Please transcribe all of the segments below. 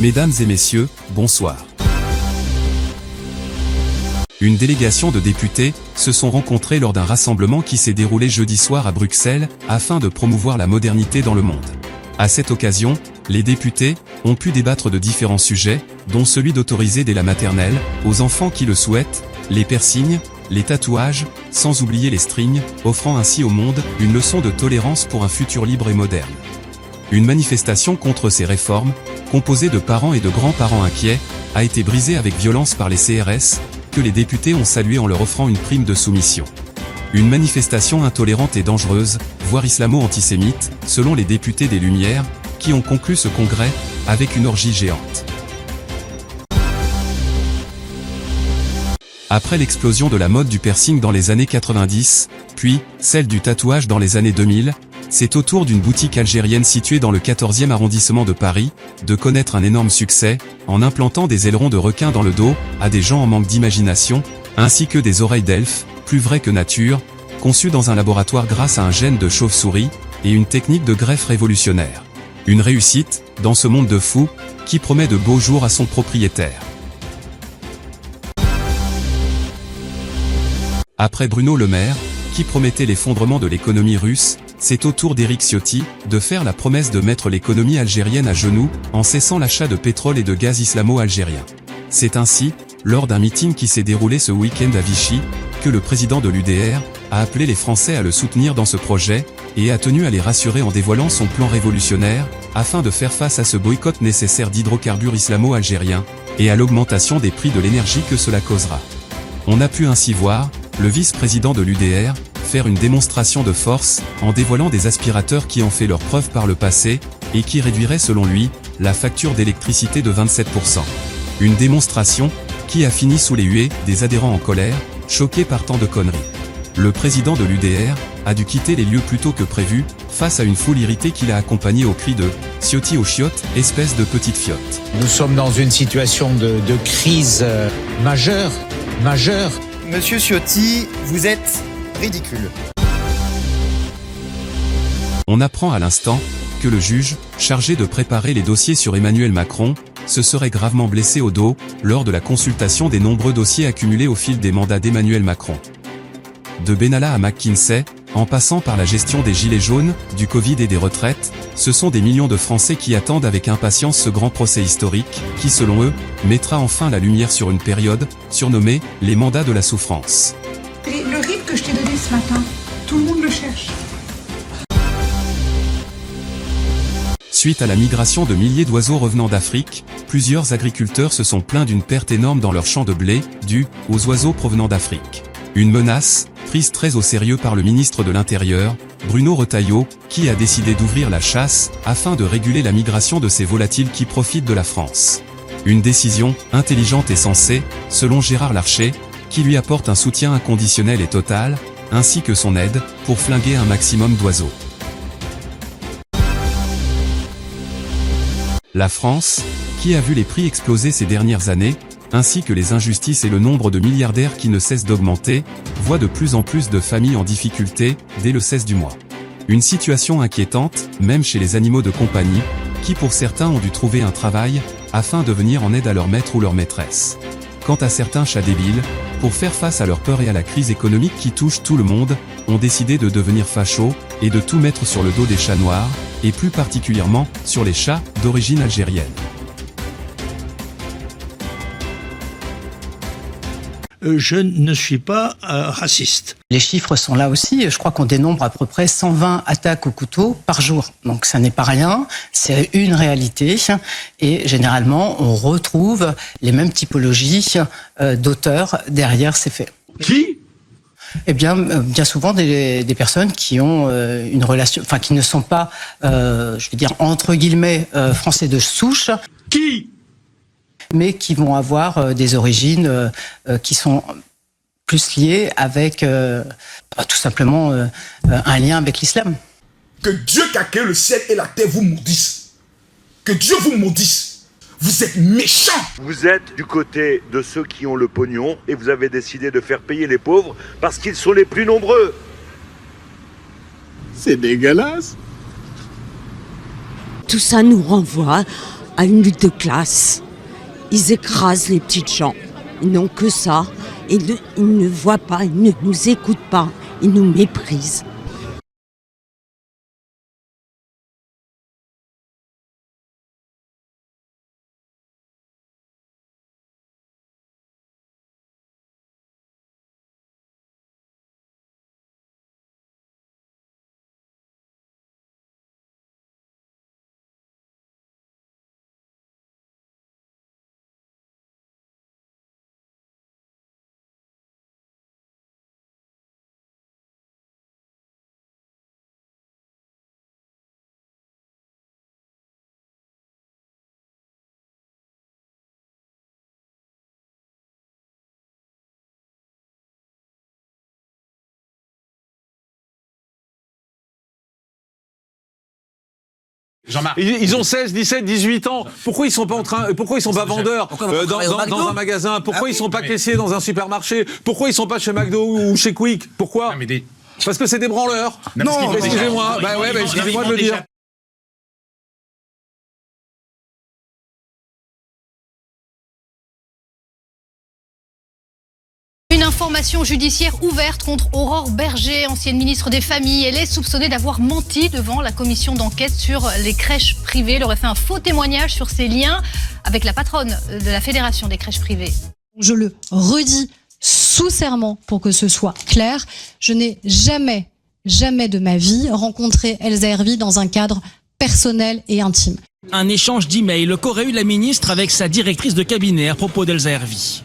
Mesdames et messieurs, bonsoir. Une délégation de députés se sont rencontrés lors d'un rassemblement qui s'est déroulé jeudi soir à Bruxelles, afin de promouvoir la modernité dans le monde. À cette occasion, les députés ont pu débattre de différents sujets, dont celui d'autoriser dès la maternelle, aux enfants qui le souhaitent, les piercings, les tatouages, sans oublier les strings, offrant ainsi au monde une leçon de tolérance pour un futur libre et moderne. Une manifestation contre ces réformes, composée de parents et de grands-parents inquiets, a été brisée avec violence par les CRS, que les députés ont salué en leur offrant une prime de soumission. Une manifestation intolérante et dangereuse, voire islamo-antisémite, selon les députés des Lumières, qui ont conclu ce congrès, avec une orgie géante. Après l'explosion de la mode du piercing dans les années 90, puis celle du tatouage dans les années 2000, c'est au tour d'une boutique algérienne située dans le 14e arrondissement de Paris, de connaître un énorme succès, en implantant des ailerons de requin dans le dos, à des gens en manque d'imagination, ainsi que des oreilles d'elfe, plus vraies que nature, conçues dans un laboratoire grâce à un gène de chauve-souris, et une technique de greffe révolutionnaire. Une réussite, dans ce monde de fous, qui promet de beaux jours à son propriétaire. Après Bruno Le Maire, qui promettait l'effondrement de l'économie russe, c'est au tour d'Éric Ciotti de faire la promesse de mettre l'économie algérienne à genoux, en cessant l'achat de pétrole et de gaz islamo-algérien. C'est ainsi, lors d'un meeting qui s'est déroulé ce week-end à Vichy, que le président de l'UDR a appelé les Français à le soutenir dans ce projet, et a tenu à les rassurer en dévoilant son plan révolutionnaire, afin de faire face à ce boycott nécessaire d'hydrocarbures islamo-algériens, et à l'augmentation des prix de l'énergie que cela causera. On a pu ainsi voir le vice-président de l'UDR faire une démonstration de force, en dévoilant des aspirateurs qui ont fait leur preuve par le passé, et qui réduiraient selon lui, la facture d'électricité de 27%. Une démonstration, qui a fini sous les huées des adhérents en colère, choqués par tant de conneries. Le président de l'UDR a dû quitter les lieux plus tôt que prévu, face à une foule irritée qui l'a accompagné au cri de « Ciotti aux chiottes, espèce de petite fiotte ». Nous sommes dans une situation de crise majeure. Monsieur Ciotti, vous êtes ridicule. On apprend à l'instant que le juge, chargé de préparer les dossiers sur Emmanuel Macron, se serait gravement blessé au dos, lors de la consultation des nombreux dossiers accumulés au fil des mandats d'Emmanuel Macron. De Benalla à McKinsey, en passant par la gestion des gilets jaunes, du Covid et des retraites, ce sont des millions de Français qui attendent avec impatience ce grand procès historique, qui selon eux, mettra enfin la lumière sur une période, surnommée « les mandats de la souffrance ». Le rythme que je t'ai donné ce matin, tout le monde le cherche. Suite à la migration de milliers d'oiseaux revenant d'Afrique, plusieurs agriculteurs se sont plaints d'une perte énorme dans leurs champs de blé, due aux oiseaux provenant d'Afrique. Une menace, prise très au sérieux par le ministre de l'Intérieur, Bruno Retailleau, qui a décidé d'ouvrir la chasse, afin de réguler la migration de ces volatiles qui profitent de la France. Une décision intelligente et sensée, selon Gérard Larcher, qui lui apporte un soutien inconditionnel et total, ainsi que son aide, pour flinguer un maximum d'oiseaux. La France, qui a vu les prix exploser ces dernières années, ainsi que les injustices et le nombre de milliardaires qui ne cessent d'augmenter, voit de plus en plus de familles en difficulté, dès le 16 du mois. Une situation inquiétante, même chez les animaux de compagnie, qui pour certains ont dû trouver un travail, afin de venir en aide à leur maître ou leur maîtresse. Quant à certains chats débiles, pour faire face à leur peur et à la crise économique qui touche tout le monde, ont décidé de devenir fachos, et de tout mettre sur le dos des chats noirs, et plus particulièrement, sur les chats d'origine algérienne. Je ne suis pas raciste. Les chiffres sont là aussi. Je crois qu'on dénombre à peu près 120 attaques au couteau par jour. Donc ça n'est pas rien, c'est une réalité. Et généralement, on retrouve les mêmes typologies d'auteurs derrière ces faits. Qui ? Eh bien, bien souvent des personnes qui ont une relation, enfin qui ne sont pas, je vais dire entre guillemets, français de souche. Qui ? Mais qui vont avoir des origines qui sont plus liées avec tout simplement un lien avec l'islam. Que Dieu qui a créé le ciel et la terre vous maudisse. Que Dieu vous maudisse. Vous êtes méchants. Vous êtes du côté de ceux qui ont le pognon et vous avez décidé de faire payer les pauvres parce qu'ils sont les plus nombreux. C'est dégueulasse. Tout ça nous renvoie à une lutte de classe. Ils écrasent les petites gens. Ils n'ont que ça. Ils ne voient pas, ils ne nous écoutent pas. Ils nous méprisent. Ils ont 16, 17, 18 ans. Pourquoi ils sont pas vendeurs dans un magasin? Pourquoi ils sont pas caissiers dans un supermarché? Pourquoi ils sont pas chez McDo ou chez Quick? Pourquoi? Parce que c'est des branleurs. Non, excusez-moi. Excusez-moi de le dire. Une information judiciaire ouverte contre Aurore Berger, ancienne ministre des Familles. Elle est soupçonnée d'avoir menti devant la commission d'enquête sur les crèches privées. Elle aurait fait un faux témoignage sur ses liens avec la patronne de la Fédération des crèches privées. Je le redis sous serment pour que ce soit clair. Je n'ai jamais de ma vie rencontré Elsa Hervy dans un cadre personnel et intime. Un échange d'emails qu'aurait eu la ministre avec sa directrice de cabinet à propos d'Elsa Hervy.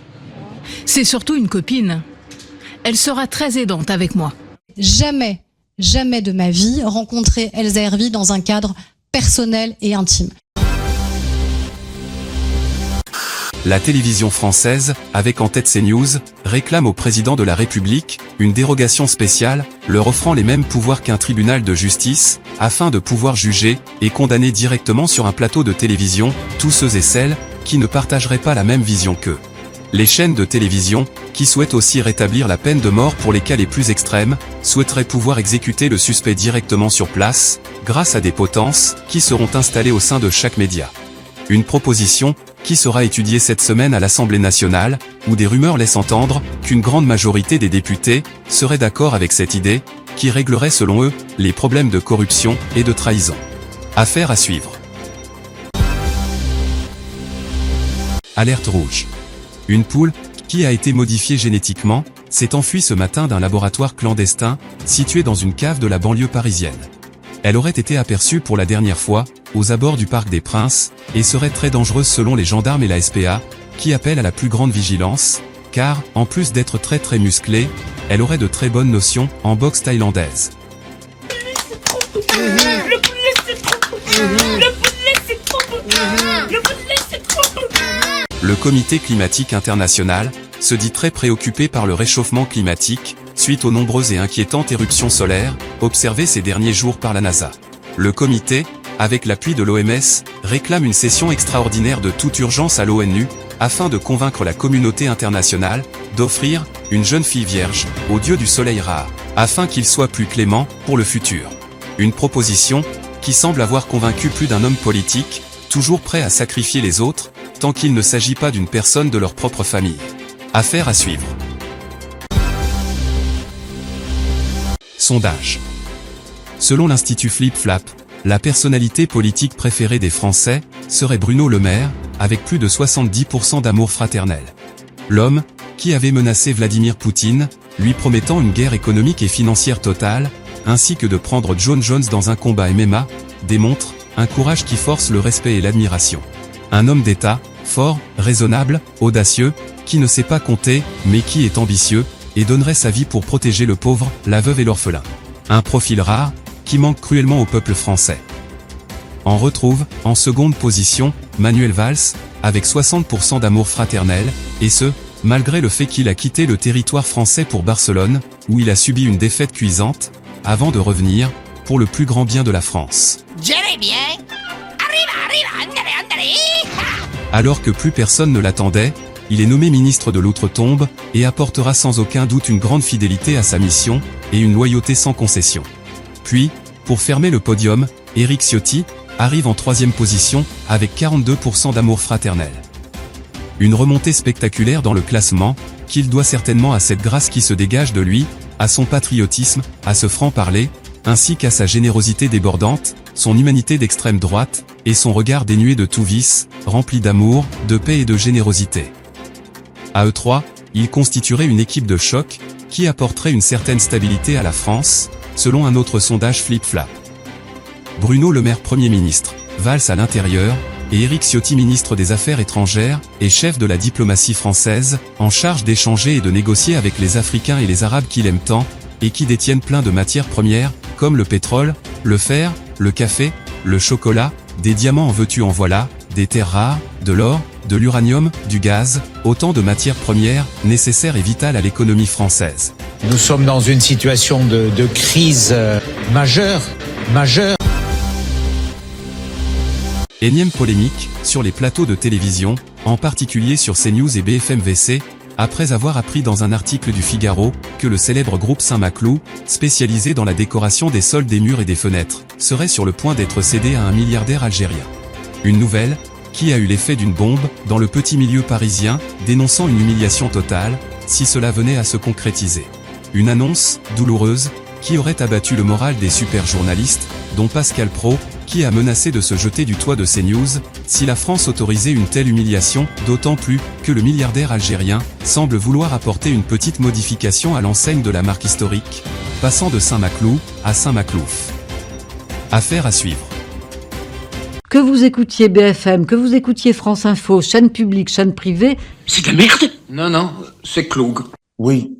C'est surtout une copine. Elle sera très aidante avec moi. Jamais de ma vie rencontré Elsa Hervy dans un cadre personnel et intime. La télévision française, avec en tête CNews, réclame au président de la République une dérogation spéciale, leur offrant les mêmes pouvoirs qu'un tribunal de justice, afin de pouvoir juger et condamner directement sur un plateau de télévision tous ceux et celles qui ne partageraient pas la même vision qu'eux. Les chaînes de télévision, qui souhaitent aussi rétablir la peine de mort pour les cas les plus extrêmes, souhaiteraient pouvoir exécuter le suspect directement sur place, grâce à des potences qui seront installées au sein de chaque média. Une proposition qui sera étudiée cette semaine à l'Assemblée nationale, où des rumeurs laissent entendre qu'une grande majorité des députés seraient d'accord avec cette idée, qui réglerait selon eux les problèmes de corruption et de trahison. Affaire à suivre. Alerte rouge. Une poule, qui a été modifiée génétiquement, s'est enfuie ce matin d'un laboratoire clandestin, situé dans une cave de la banlieue parisienne. Elle aurait été aperçue pour la dernière fois, aux abords du Parc des Princes, et serait très dangereuse selon les gendarmes et la SPA, qui appellent à la plus grande vigilance, car, en plus d'être très musclée, elle aurait de très bonnes notions en boxe thaïlandaise. Le Comité climatique international se dit très préoccupé par le réchauffement climatique, suite aux nombreuses et inquiétantes éruptions solaires, observées ces derniers jours par la NASA. Le comité, avec l'appui de l'OMS, réclame une session extraordinaire de toute urgence à l'ONU, afin de convaincre la communauté internationale d'offrir une jeune fille vierge au dieu du soleil Ra, afin qu'il soit plus clément pour le futur. Une proposition qui semble avoir convaincu plus d'un homme politique, toujours prêt à sacrifier les autres, tant qu'il ne s'agit pas d'une personne de leur propre famille. Affaire à suivre. Sondage. Selon l'Institut Flip Flap, la personnalité politique préférée des Français serait Bruno Le Maire, avec plus de 70% d'amour fraternel. L'homme, qui avait menacé Vladimir Poutine, lui promettant une guerre économique et financière totale, ainsi que de prendre John Jones dans un combat MMA, démontre un courage qui force le respect et l'admiration. Un homme d'État, fort, raisonnable, audacieux, qui ne sait pas compter, mais qui est ambitieux, et donnerait sa vie pour protéger le pauvre, la veuve et l'orphelin. Un profil rare, qui manque cruellement au peuple français. On retrouve, en seconde position, Manuel Valls, avec 60% d'amour fraternel, et ce, malgré le fait qu'il a quitté le territoire français pour Barcelone, où il a subi une défaite cuisante, avant de revenir, pour le plus grand bien de la France. Alors que plus personne ne l'attendait, il est nommé ministre de l'Outre-Tombe, et apportera sans aucun doute une grande fidélité à sa mission, et une loyauté sans concession. Puis, pour fermer le podium, Éric Ciotti, arrive en 3e position, avec 42% d'amour fraternel. Une remontée spectaculaire dans le classement, qu'il doit certainement à cette grâce qui se dégage de lui, à son patriotisme, à ce franc-parler, ainsi qu'à sa générosité débordante, son humanité d'extrême droite, et son regard dénué de tout vice, rempli d'amour, de paix et de générosité. À eux trois, ils constitueraient une équipe de choc, qui apporterait une certaine stabilité à la France, selon un autre sondage Flip-Flap. Bruno Le Maire Premier ministre, Valls à l'intérieur, et Éric Ciotti ministre des Affaires étrangères, et chef de la diplomatie française, en charge d'échanger et de négocier avec les Africains et les Arabes qu'il aime tant, et qui détiennent plein de matières premières, comme le pétrole, le fer, le café, le chocolat, des diamants en veux-tu en voilà, des terres rares, de l'or, de l'uranium, du gaz, autant de matières premières, nécessaires et vitales à l'économie française. Nous sommes dans une situation de crise majeure. Énième polémique, sur les plateaux de télévision, en particulier sur CNews et BFM VC, après avoir appris dans un article du Figaro, que le célèbre groupe Saint-Maclou, spécialisé dans la décoration des sols des murs et des fenêtres, serait sur le point d'être cédé à un milliardaire algérien. Une nouvelle, qui a eu l'effet d'une bombe, dans le petit milieu parisien, dénonçant une humiliation totale, si cela venait à se concrétiser. Une annonce, douloureuse, qui aurait abattu le moral des super journalistes, dont Pascal Praud, qui a menacé de se jeter du toit de CNews, si la France autorisait une telle humiliation, d'autant plus, que le milliardaire algérien, semble vouloir apporter une petite modification à l'enseigne de la marque historique, passant de Saint-Maclou, à Saint-Maclouf. Affaire à suivre. Que vous écoutiez BFM, que vous écoutiez France Info, chaîne publique, chaîne privée, c'est de la merde. Non, c'est Cloug. Oui.